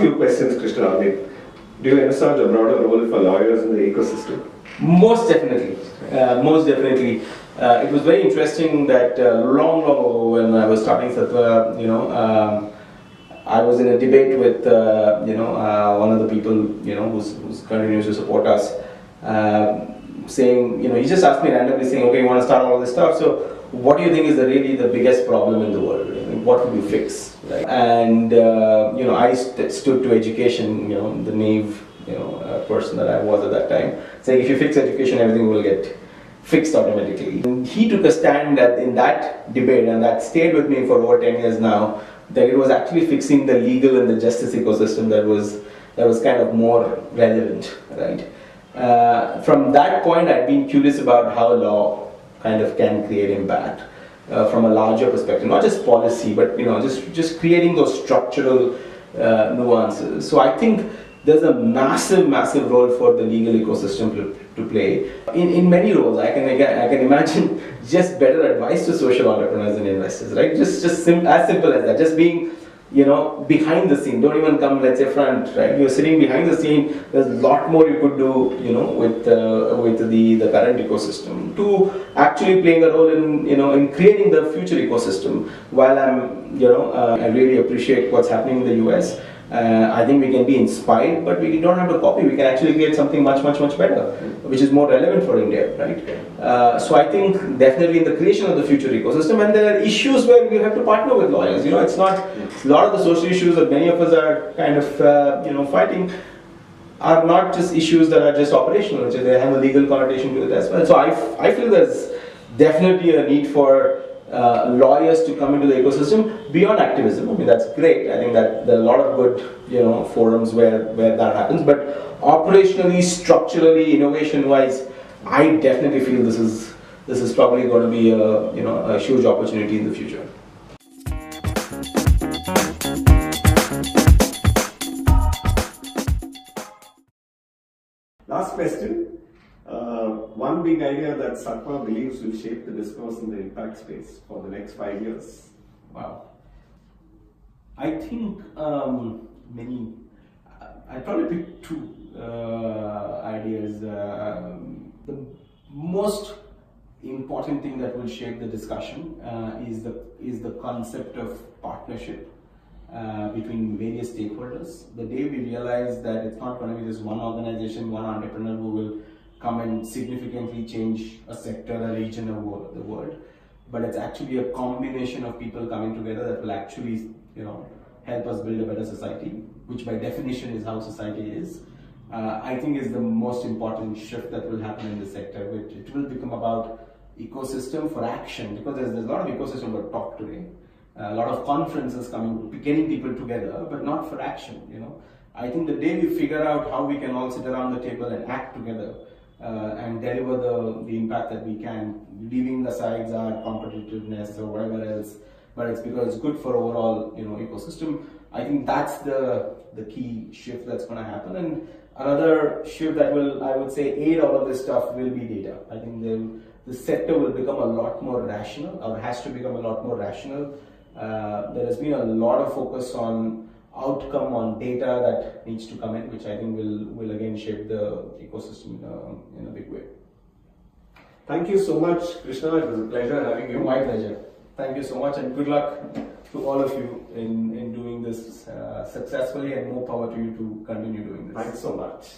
few questions, Krishna. Do you envisage a broader role for lawyers in the ecosystem? Most definitely. Most definitely. It was very interesting that long ago when I was starting Satwa, I was in a debate with one of the people who's continues to support us, saying, he just asked me randomly saying, okay, you want to start all this stuff, so what do you think is really the biggest problem in the world? What would you fix? Right? And I stood to education, the naive person that I was at that time, saying if you fix education, everything will get fixed automatically. And he took a stand in that debate, and that stayed with me for over 10 years now, that it was actually fixing the legal and the justice ecosystem that was kind of more relevant, right? From that point, I've been curious about how law kind of can create impact from a larger perspective, not just policy, but just creating those structural nuances. So I think there's a massive role for the legal ecosystem to play in many roles. I can imagine just better advice to social entrepreneurs and investors, right? Just as simple as that. Just being behind the scene. Don't even come, let's say, front, right? You're sitting behind the scene. There's a lot more you could do, with the current ecosystem to actually playing a role in creating the future ecosystem. While I really appreciate what's happening in the US. I think we can be inspired, but we don't have to copy. We can actually create something much better, which is more relevant for India, right? So I think definitely in the creation of the future ecosystem, and there are issues where we have to partner with lawyers. It's not a lot of the social issues that many of us are kind of fighting are not just issues that are just operational, which they have a legal connotation to it as well. So I feel there's definitely a need for lawyers to come into the ecosystem beyond activism. I mean, that's great. I think that there are a lot of good forums where that happens, but operationally, structurally, innovation wise, I definitely feel this is probably going to be a huge opportunity in the future. Last question. One big idea that Satwa believes will shape the discourse in the impact space for the next 5 years. Wow. I think I probably pick two ideas. The most important thing that will shape the discussion is the concept of partnership between various stakeholders. The day we realize that it's not going to be just one organization, one entrepreneur who will come and significantly change a sector, a region, or the world, but it's actually a combination of people coming together that will actually, help us build a better society, which by definition is how society is. I think is the most important shift that will happen in the sector. It will become about ecosystem for action, because there's a lot of ecosystem about talk today. A lot of conferences getting people together, but not for action. I think the day we figure out how we can all sit around the table and act together and deliver the impact that we can, leaving aside our competitiveness or whatever else, but it's because it's good for overall ecosystem. I think that's the key shift that's going to happen. And another shift that will, I would say, aid all of this stuff will be data. I think the sector will become a lot more rational, or has to become a lot more rational. There has been a lot of focus on outcome, on data that needs to come in, which I think will again shape the ecosystem in a big way. Thank you so much, Krishna. It was a pleasure having you. My pleasure. Thank you so much, and good luck to all of you in doing this successfully, and more power to you to continue doing this. Thanks so much.